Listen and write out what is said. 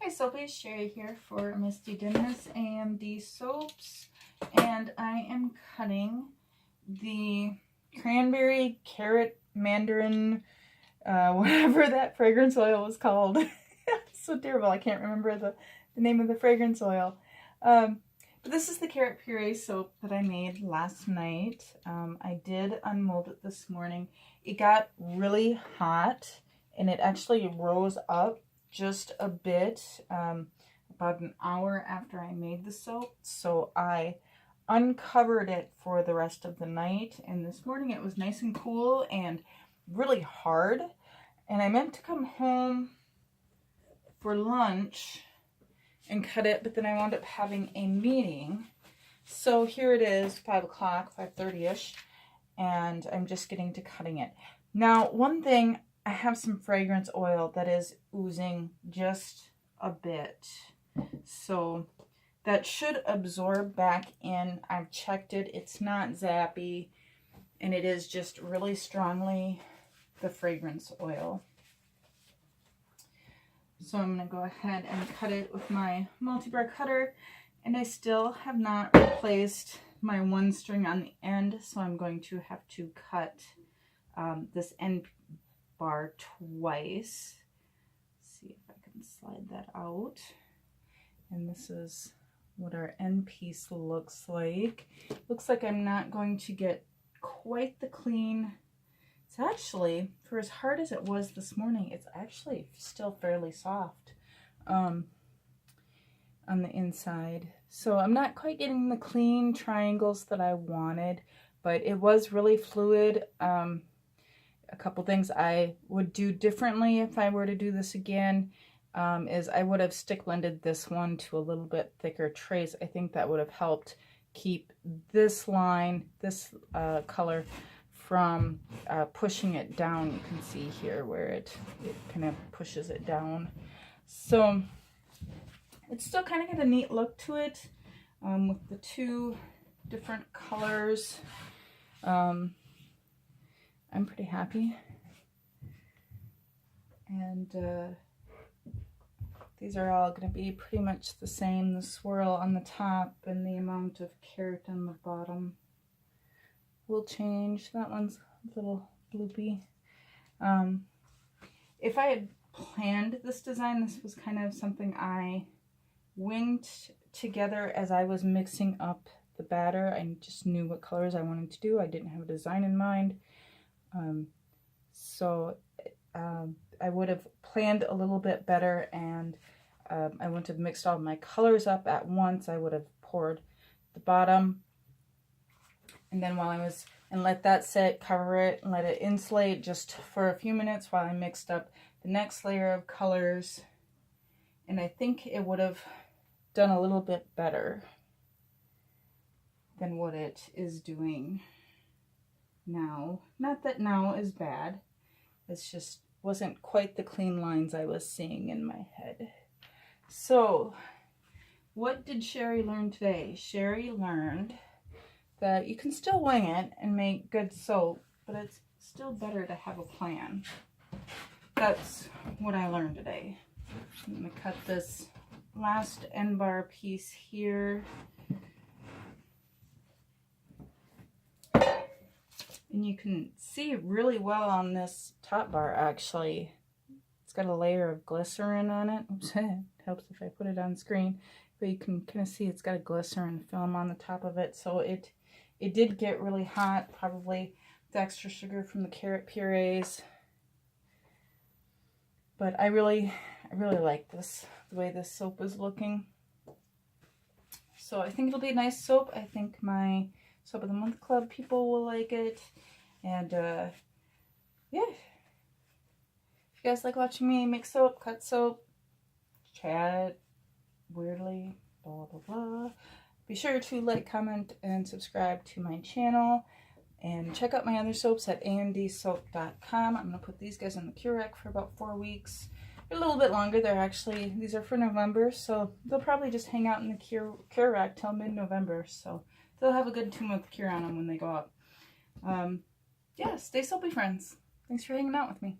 Hi Soapy, Sherry here for Misty Dimness AMD soaps, and I am cutting the cranberry, carrot, mandarin, whatever that fragrance oil was called. It's so terrible, I can't remember the name of the fragrance oil. But this is the carrot puree soap that I made last night. I did unmold it this morning. It got really hot and it actually rose up just a bit about an hour after I made the soap. So I uncovered it for the rest of the night, and this morning it was nice and cool and really hard. And I meant to come home for lunch and cut it, but then I wound up having a meeting. So here it is, 5 o'clock, 5:30ish, and I'm just getting to cutting it. Now, one thing, I have some fragrance oil that is oozing just a bit. So that should absorb back in. I've checked it. It's not zappy, and it is just really strongly the fragrance oil. So I'm going to go ahead and cut it with my multi-bar cutter, and I still have not replaced my one string on the end, so I'm going to have to cut this end bar twice. Let's see if I can slide that out. And this is what our end piece looks like. Looks like I'm not going to get quite the clean. It's actually, for as hard as it was this morning, it's actually still fairly soft on the inside. So I'm not quite getting the clean triangles that I wanted, but it was really fluid. A couple things I would do differently if I were to do this again is I would have stick blended this one to a little bit thicker trace. I think that would have helped keep this line, this color, from pushing it down. You can see here where it kind of pushes it down. So it's still kind of got a neat look to it with the two different colors. I'm pretty happy. And these are all going to be pretty much the same. The swirl on the top and the amount of carrot on the bottom will change. That one's a little bloopy. If I had planned this design, this was kind of something I winged together as I was mixing up the batter. I just knew what colors I wanted to do. I didn't have a design in mind. I would have planned a little bit better, and I wouldn't have mixed all my colors up at once. I would have poured the bottom, and then let that sit, cover it, and let it insulate just for a few minutes while I mixed up the next layer of colors. And I think it would have done a little bit better than what it is doing now. Not that now is bad, it's just wasn't quite the clean lines I was seeing in my head. So what did Sherry learn today? Sherry learned that you can still wing it and make good soap, but it's still better to have a plan. That's what I learned today. I'm going to cut this last end bar piece here. And you can see really well on this top bar, actually. It's got a layer of glycerin on it. Oops, it helps if I put it on screen. But you can kind of see it's got a glycerin film on the top of it. So it did get really hot, probably the extra sugar from the carrot purees. But I really like this, the way this soap is looking. So I think it'll be a nice soap. I think my Soap of the Month Club people will like it. And yeah, if you guys like watching me make soap, cut soap, chat weirdly, blah blah blah, be sure to like, comment, and subscribe to my channel. And check out my other soaps at amdsoap.com. I'm going to put these guys on the cure rack for about 4 weeks. They're a little bit longer. These are for November, so they'll probably just hang out in the cure rack till mid-November. So they'll have a good 2-month cure on them when they go up. Yeah, stay soapy, friends. Thanks for hanging out with me.